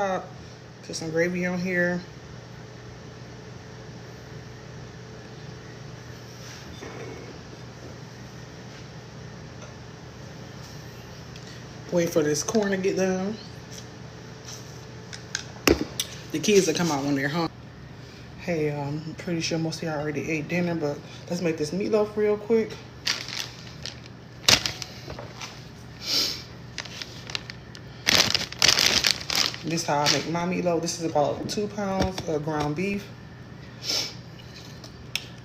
Put some gravy on here. Wait for this corn to get done. The kids will come out when they're hungry. Hey, I'm pretty sure most of y'all already ate dinner, but let's make this meatloaf real quick. This is how I make my meatloaf. This is about 2 pounds of ground beef.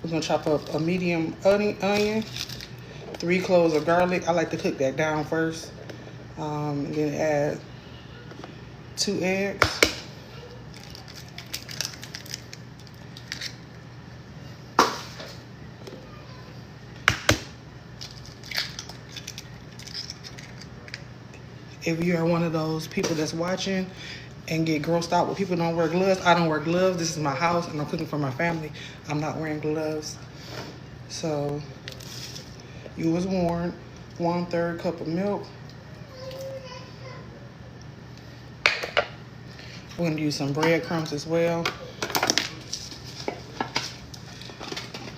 We're gonna chop up a medium onion, 3 cloves of garlic. I like to cook that down first. And then add 2 eggs. If you are one of those people that's watching and get grossed out when people don't wear gloves, I don't wear gloves. This is my house and I'm cooking for my family. I'm not wearing gloves. So you was warned. 1/3 cup of milk. We're gonna use some breadcrumbs as well.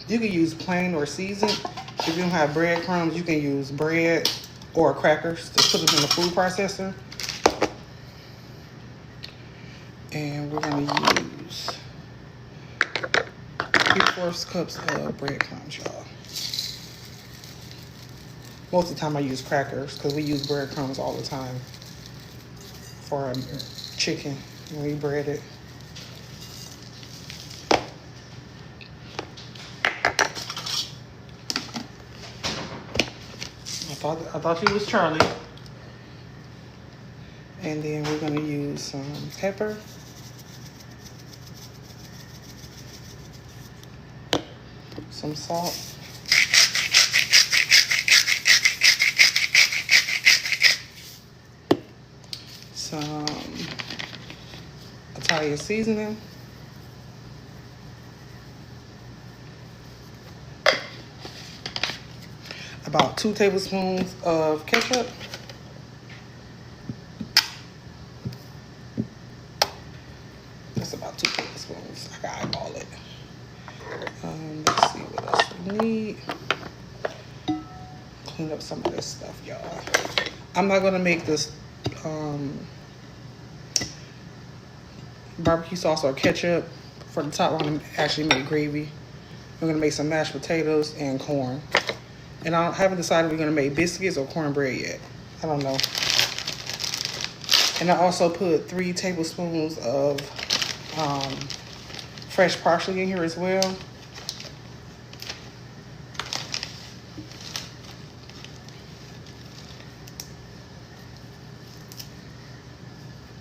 You can use plain or seasoned. If you don't have breadcrumbs, you can use bread or crackers to put them in the food processor. And we're gonna use 3/4 cups of breadcrumbs, y'all. Most of the time I use crackers because we use breadcrumbs all the time for our chicken when we bread it. I thought you was Charlie. And then we're gonna use some pepper. Some salt. Some Italian seasoning. About 2 tablespoons of ketchup. That's about 2 tablespoons. I can eyeball it. Let's see what else we need. Clean up some of this stuff, y'all. I'm not gonna make this barbecue sauce or ketchup for the top. I'm gonna actually make gravy. We're gonna make some mashed potatoes and corn. And I haven't decided if we're gonna make biscuits or cornbread yet. I don't know. And I also put 3 tablespoons of fresh parsley in here as well.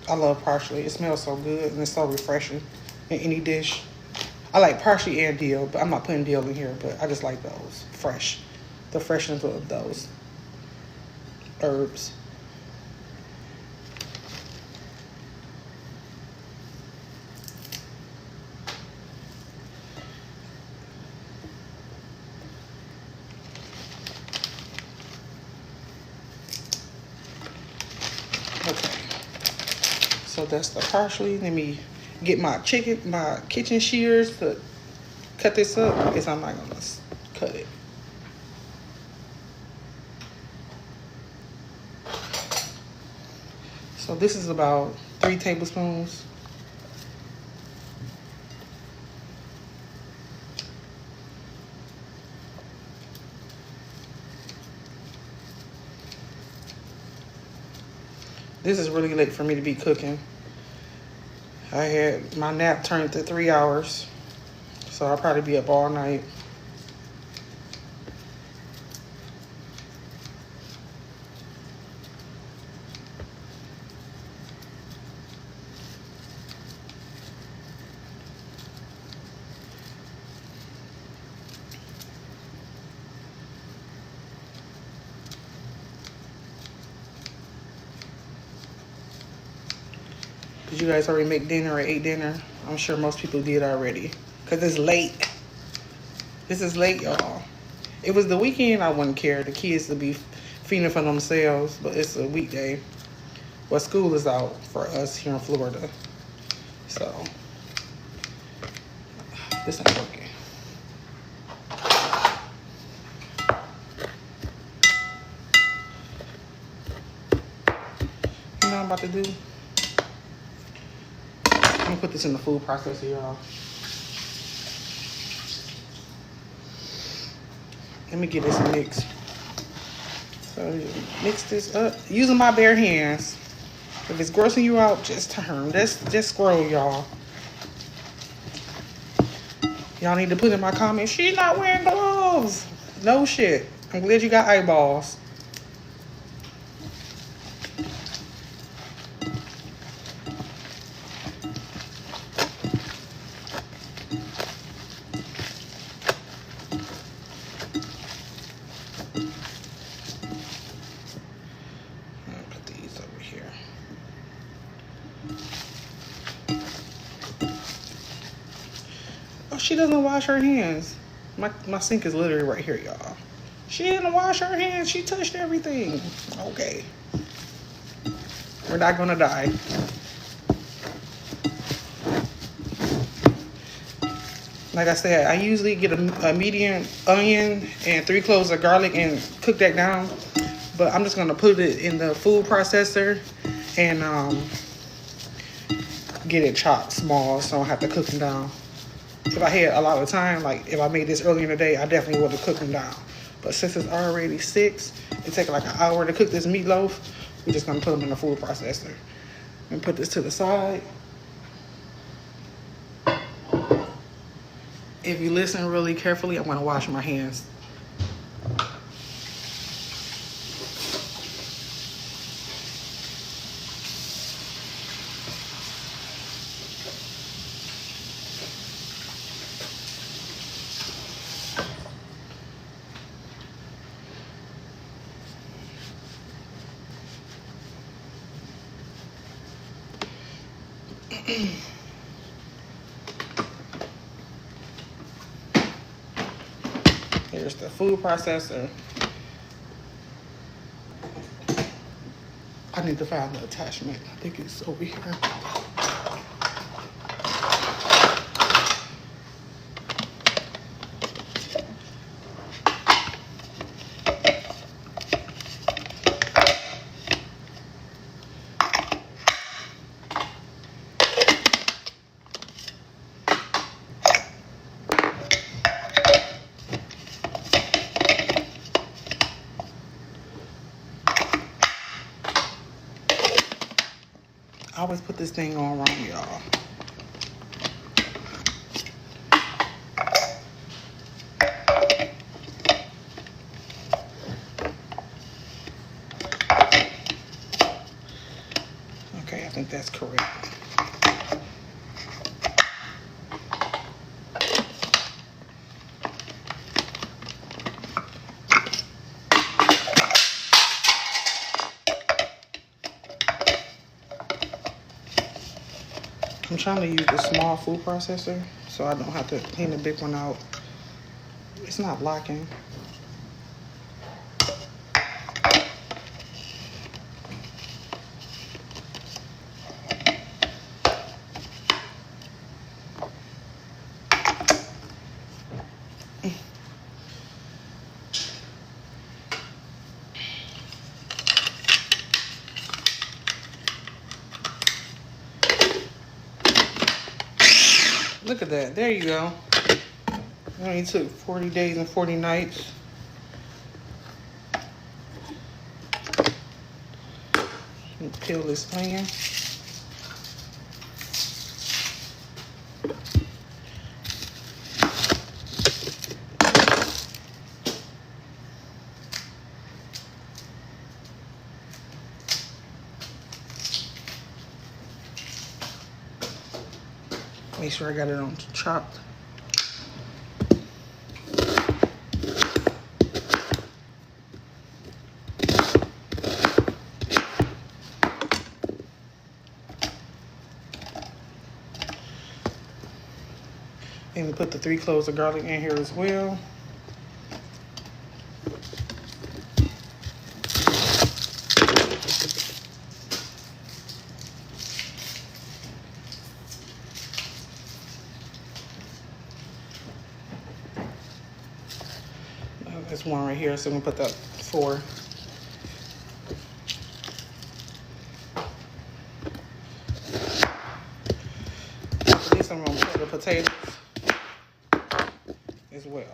I love parsley. It smells so good and it's so refreshing in any dish. I like parsley and dill, but I'm not putting dill in here, but I just like those fresh. The freshness of those herbs. Okay. So that's the parsley. Let me get my kitchen shears to cut this up because I'm not gonna cut it. So this is about 3 tablespoons. This is really late for me to be cooking. I had my nap turned to 3 hours, so I'll probably be up all night. Did you guys already make dinner or ate dinner? I'm sure most people did already. Because it's late. This is late, y'all. If it was the weekend, I wouldn't care. The kids would be feeding for themselves. But it's a weekday. Well, school is out for us here in Florida. So, this ain't working. You know what I'm about to do? I'm gonna put this in the food processor, y'all. Let me get this mixed. So mix this up using my bare hands. If it's grossing you out, just turn. Just scroll, y'all. Y'all need to put in my comments, she's not wearing gloves. No shit. I'm glad you got eyeballs. Put these over here. Oh, she doesn't wash her hands. My sink is literally right here, y'all. She didn't wash her hands. She touched everything. Okay. We're not gonna die. Like I said, I usually get a medium onion and 3 cloves of garlic and cook that down. But I'm just gonna put it in the food processor and get it chopped small so I don't have to cook them down. If I had a lot of time, like if I made this earlier in the day, I definitely would have cooked them down. But since it's already 6, it takes like an hour to cook this meatloaf. We're just gonna put them in the food processor and put this to the side. If you listen really carefully, I'm gonna wash my hands. Here's the food processor. I need to find the attachment. I think it's over here. I always put this thing on wrong, y'all. Okay, I think that's correct. I'm trying to use the small food processor so I don't have to clean the big one out. It's not locking. Look at that. There you go. It only took 40 days and 40 nights. Peel this onion. Make sure I got it on chopped. And we put the 3 cloves of garlic in here as well. There's one right here, so I'm gonna put the 4. After this, I'm gonna put the potatoes as well.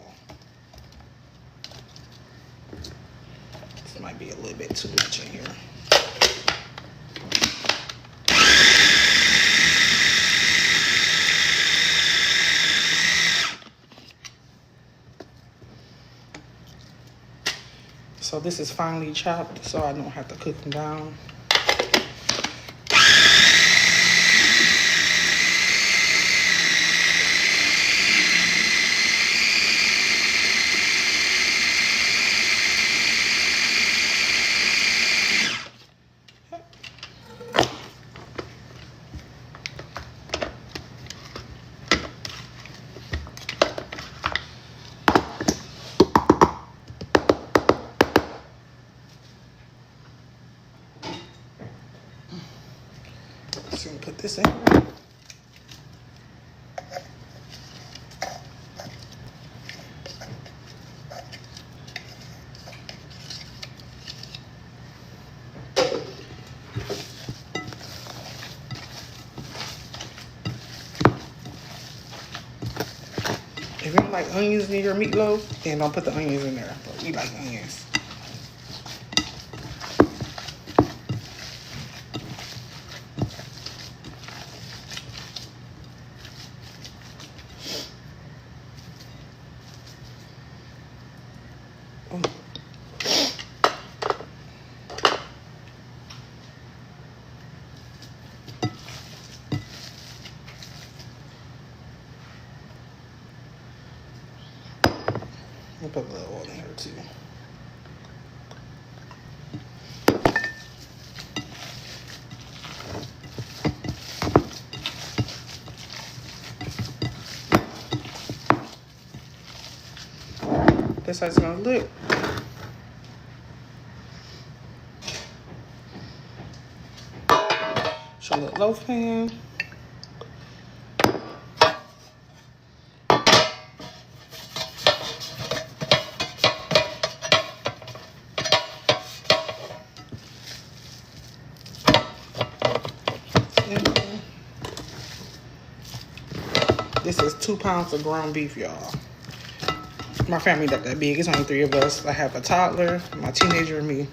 This might be a little bit too much in here. So this is finely chopped, so I don't have to cook them down. So I'm gonna put this in. If you don't like onions in your meatloaf, then don't put the onions in there. But we like onions. I'll put a little oil in here too. This how it's gonna look. Show a little loaf pan. This is 2 pounds of ground beef, y'all. My family not that big. It's only 3 of us. I have a toddler, my teenager, and me.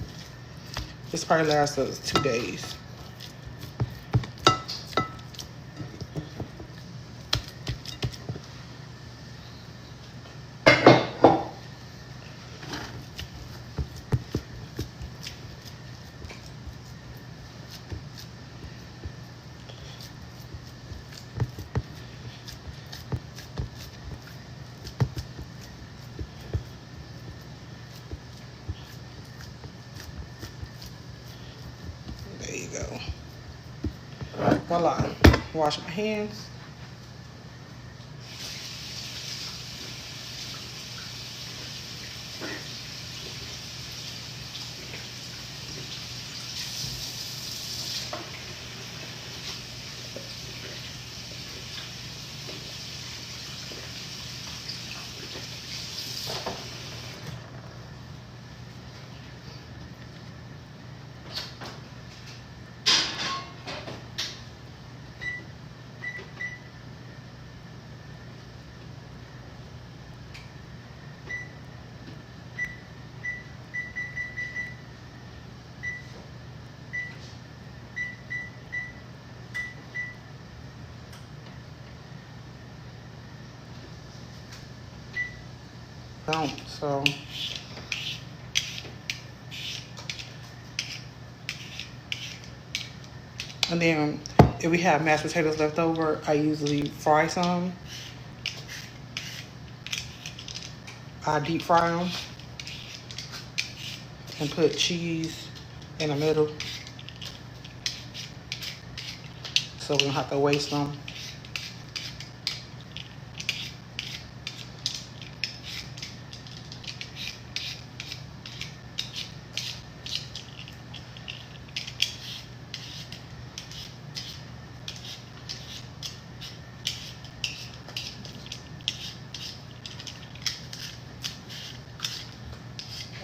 This probably lasts us 2 days. There you go. Voila. Wash my hands. So and then if we have mashed potatoes left over, I usually fry some. I deep fry them and put cheese in the middle, so we don't have to waste them.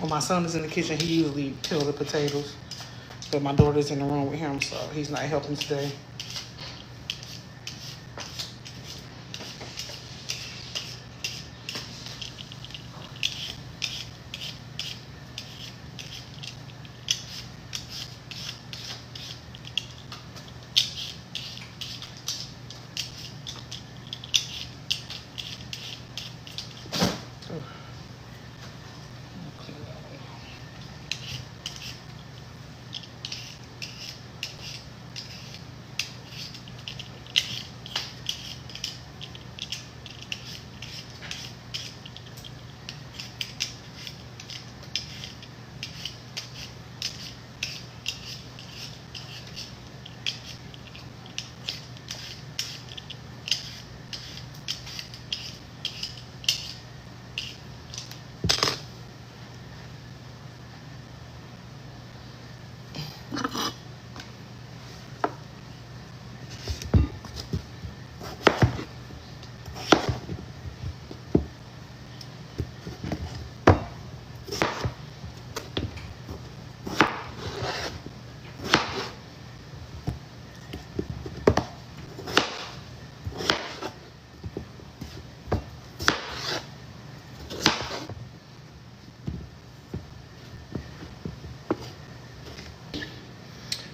When my son is in the kitchen, he usually peel the potatoes. But my daughter's in the room with him, so he's not helping today.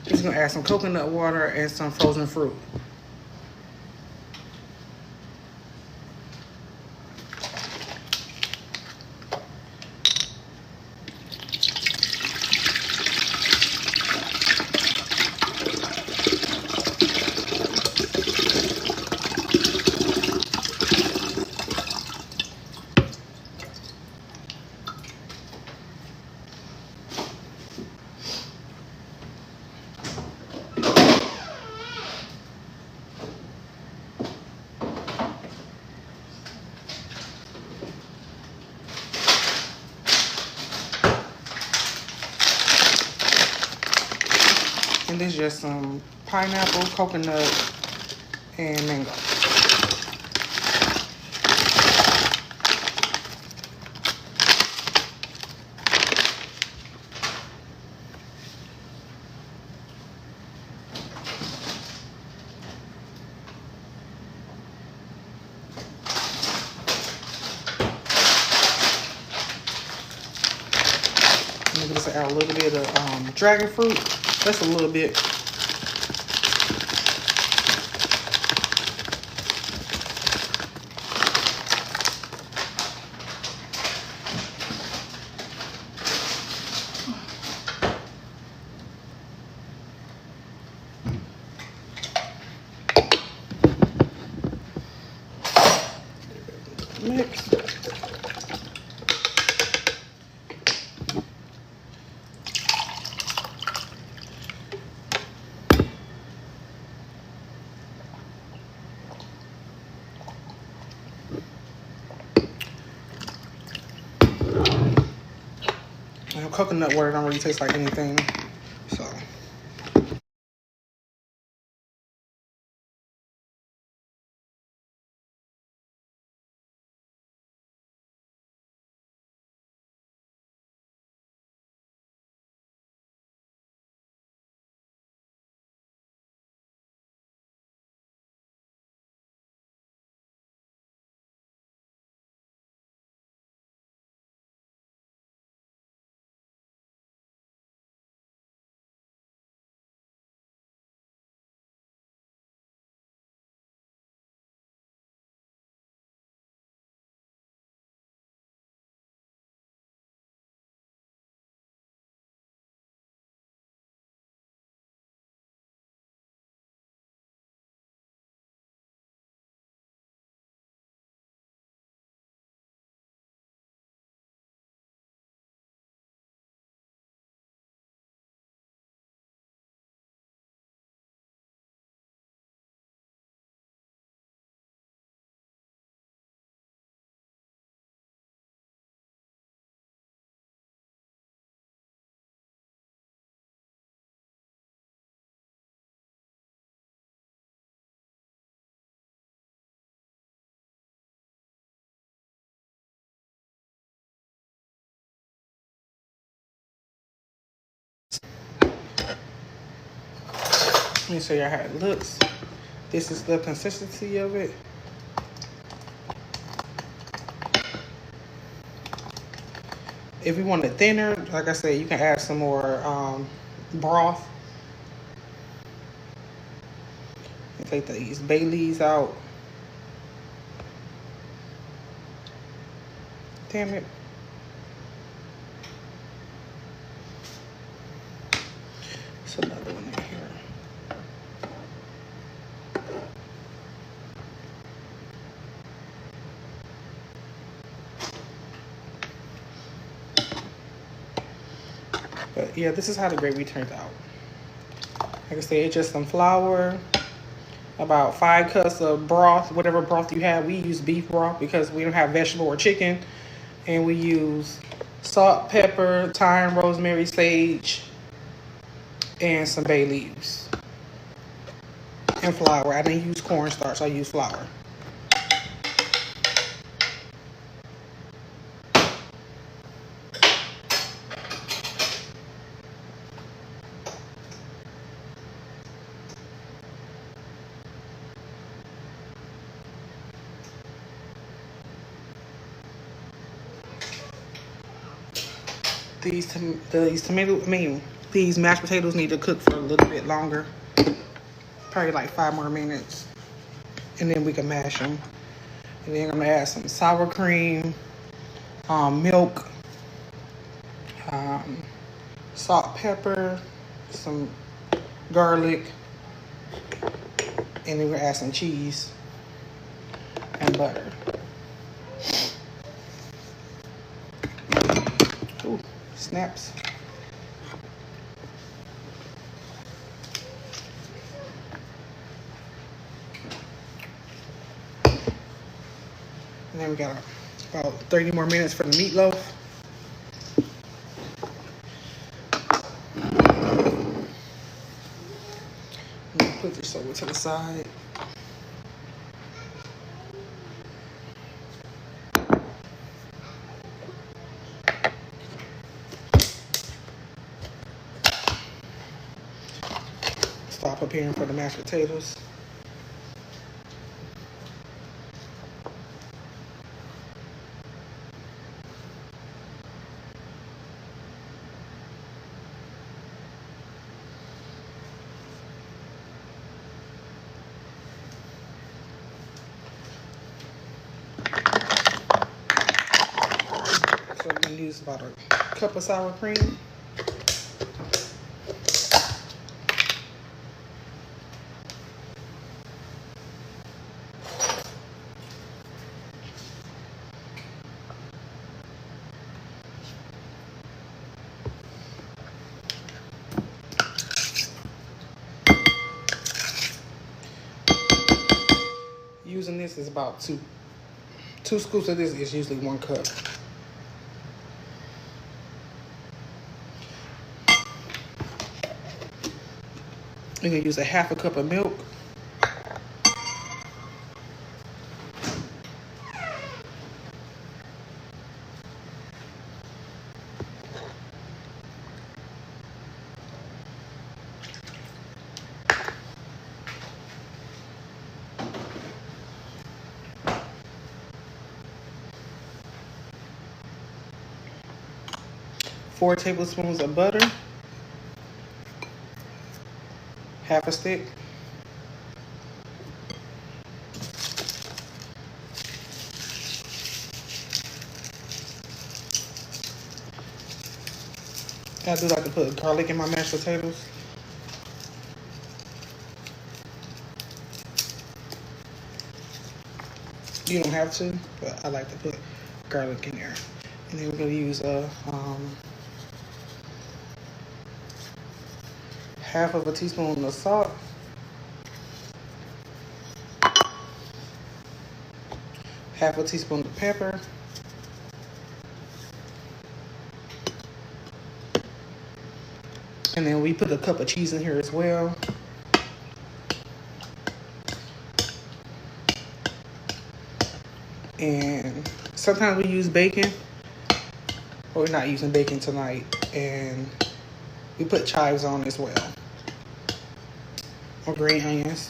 Just gonna add some coconut water and some frozen fruit. And this is just some pineapple, coconut, and mango. I'm gonna just add a little bit of dragon fruit. Just a little bit. Mix. Coconut water don't really taste like anything, so. Let me show you how it looks. This is the consistency of it. If you want it thinner, like I said, you can add some more broth. And take these bay leaves out. Damn it. There's another one in here. But yeah, this is how the gravy turned out. Like I said, it's just some flour, about 5 cups of broth, whatever broth you have. We use beef broth because we don't have vegetable or chicken. And we use salt, pepper, thyme, rosemary, sage, and some bay leaves. And flour. I didn't use cornstarch, I use flour. These mashed potatoes need to cook for a little bit longer. Probably like 5 more minutes. And then we can mash them. And then I'm gonna add some sour cream, milk, salt, pepper, some garlic, and then we're gonna add some cheese and butter. Ooh, snaps. And then we got about 30 more minutes for the meatloaf. Put this over to the side. Start preparing for the mashed potatoes. So I'm gonna use about a cup of sour cream. Using this is about two scoops of this is usually 1 cup. You're gonna use a 1/2 cup of milk. Four tablespoons of butter. 1/2 stick. I do like to put garlic in my mashed potatoes. You don't have to, but I like to put garlic in there. And then we're gonna use a 1/2 teaspoon of salt. 1/2 teaspoon of pepper. And then we put a cup of cheese in here as well. And sometimes we use bacon, but we're not using bacon tonight. And we put chives on as well. or green onions.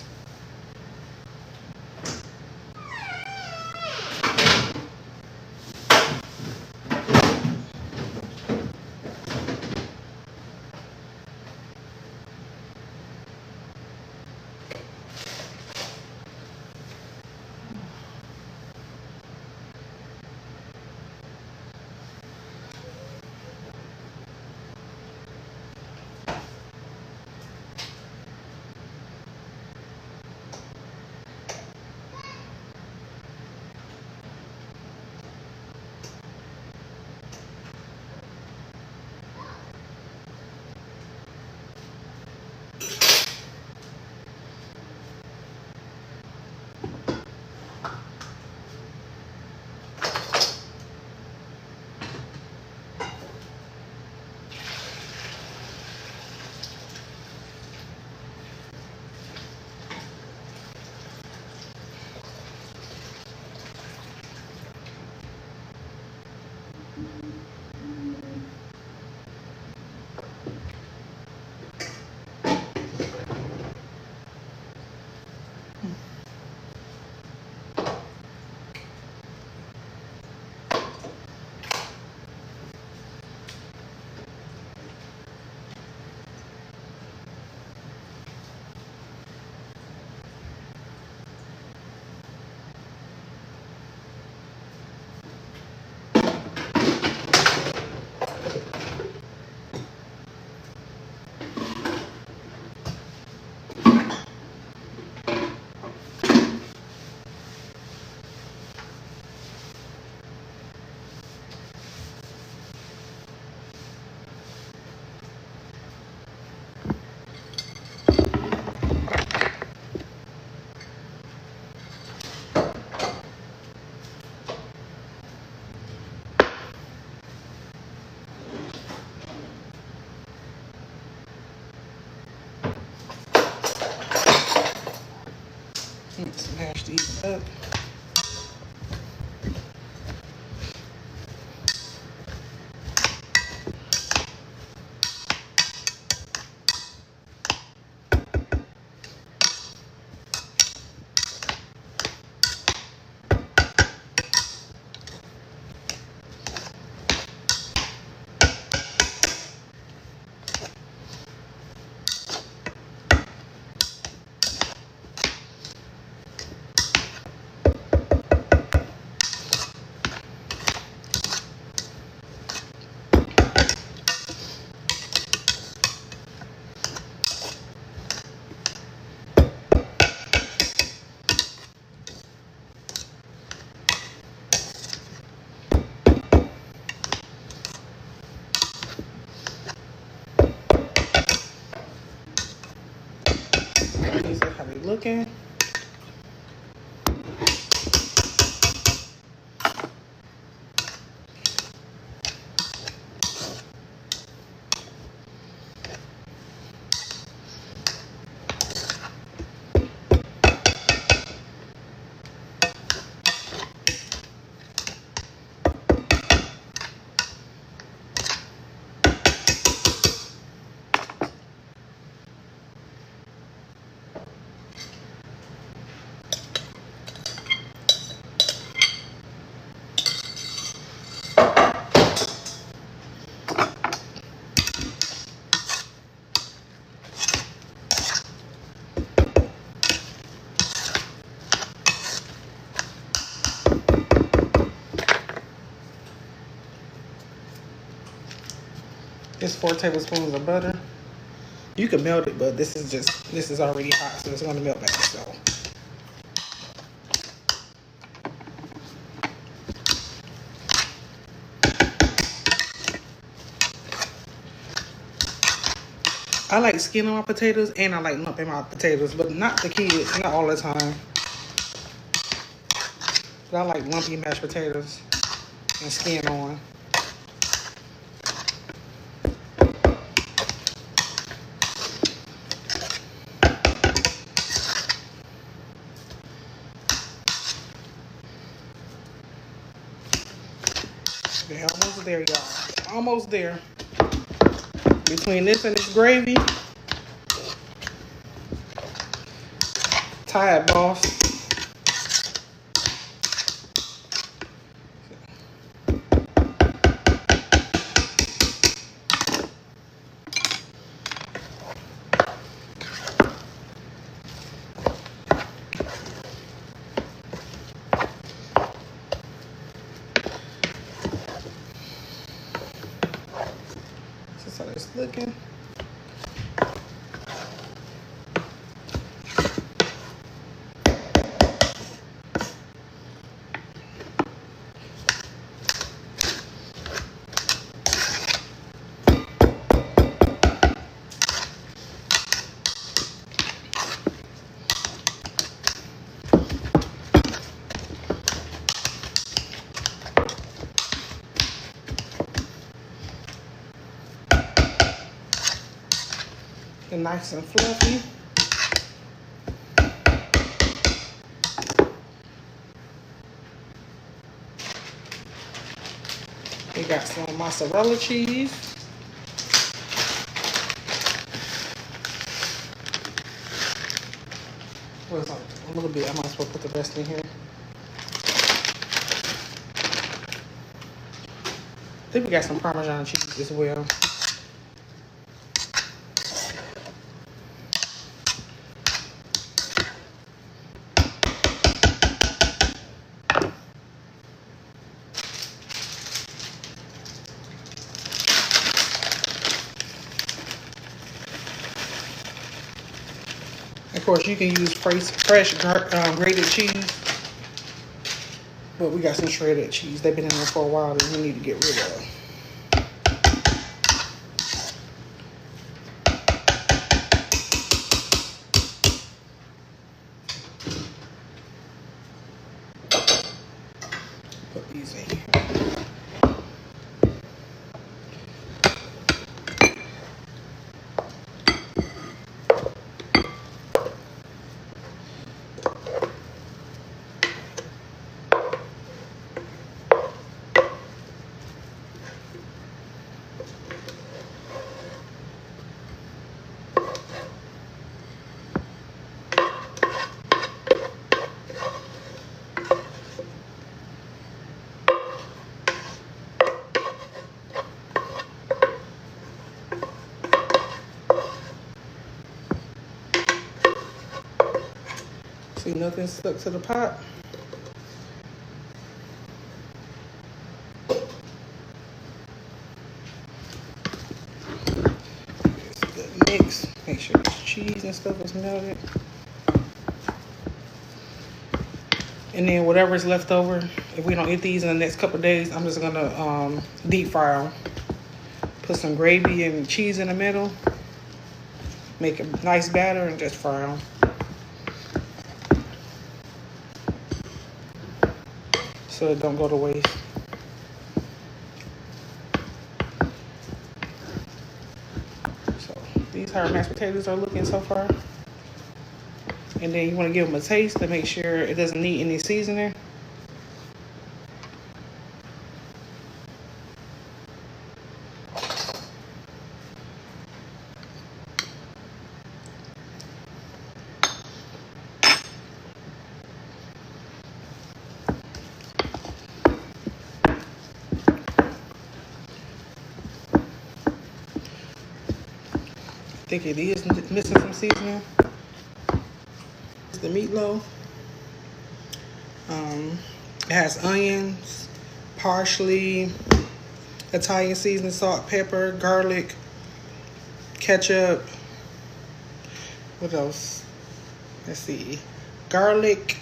Smash these up. These are how they looking. It's 4 tablespoons of butter. You can melt it, but this is already hot, so it's gonna melt by itself. I like skinning my potatoes and I like lumping my potatoes, but not the kids, not all the time. But I like lumpy mashed potatoes and skin on. Okay, almost there, y'all. Almost there. Between this and this gravy, Tide Boss. This is how it's looking. And nice and fluffy. We got some mozzarella cheese. What's on? A little bit. I might as well put the rest in here. I think we got some Parmesan cheese as well. Of course, you can use fresh grated cheese, but we got some shredded cheese. They've been in there for a while that we need to get rid of. Put these in here. See, nothing stuck to the pot. It's a good mix. Make sure this cheese and stuff is melted. And then whatever's left over, if we don't eat these in the next couple of days, I'm just gonna deep fry them. Put some gravy and cheese in the middle. Make a nice batter and just fry them. So it don't go to waste. So these how our mashed potatoes are looking so far. And then you want to give them a taste to make sure it doesn't need any seasoning. I think it is missing some seasoning. It's the meatloaf. It has onions, parsley, Italian seasoning, salt, pepper, garlic, ketchup. What else? Let's see. Garlic.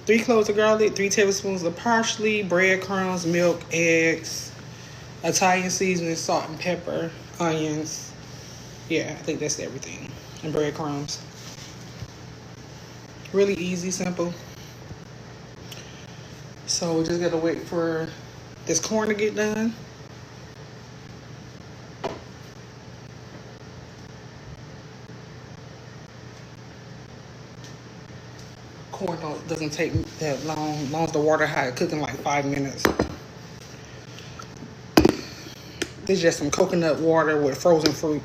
3 cloves of garlic, 3 tablespoons of parsley, breadcrumbs, milk, eggs, Italian seasoning, salt and pepper, onions. Yeah, I think that's everything. And breadcrumbs. Really easy, simple. So we just gotta wait for this corn to get done. Corn doesn't take that long. As long as the water hot, cooking like 5 minutes. This is just some coconut water with frozen fruit.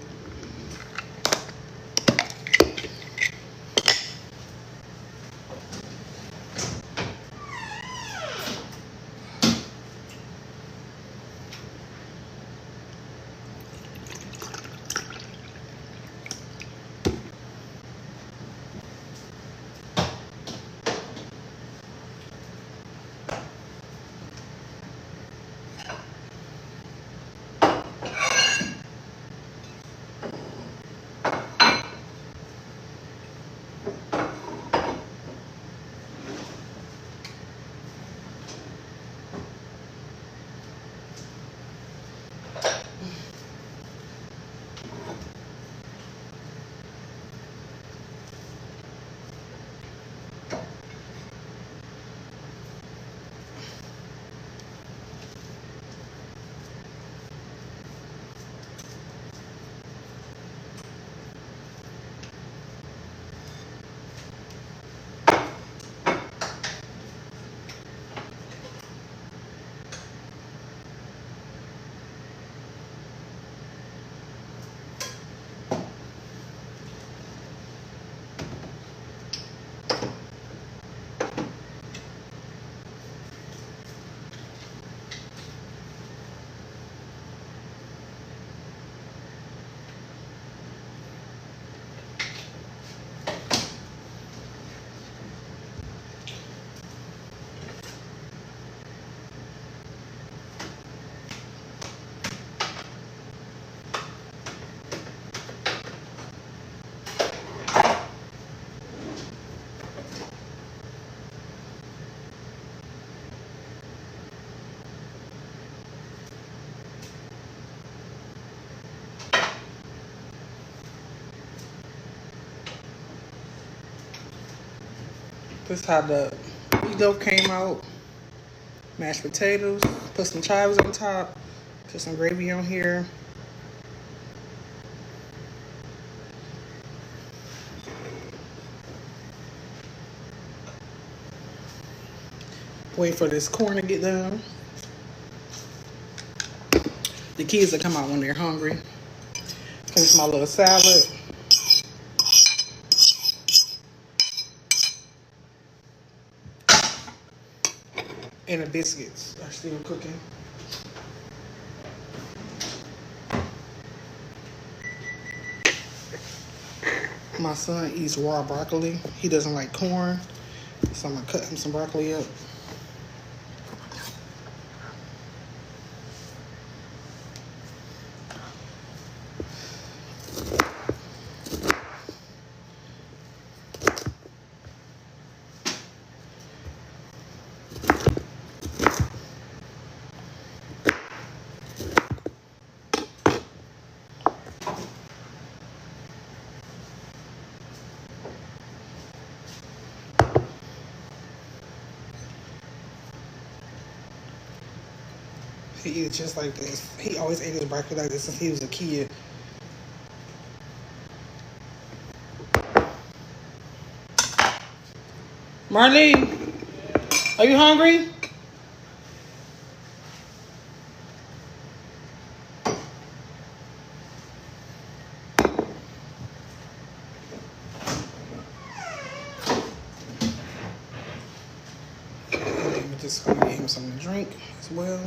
This is how the meatloaf came out. Mashed potatoes. Put some chives on top. Put some gravy on here. Wait for this corn to get done. The kids will come out when they're hungry. Finish my little salad. And the biscuits are still cooking. My son eats raw broccoli. He doesn't like corn. So I'm gonna cut him some broccoli up. He eats just like this. He always ate his broccoli like this since he was a kid. Marlene, are you hungry? I'm just gonna get him something to drink as well.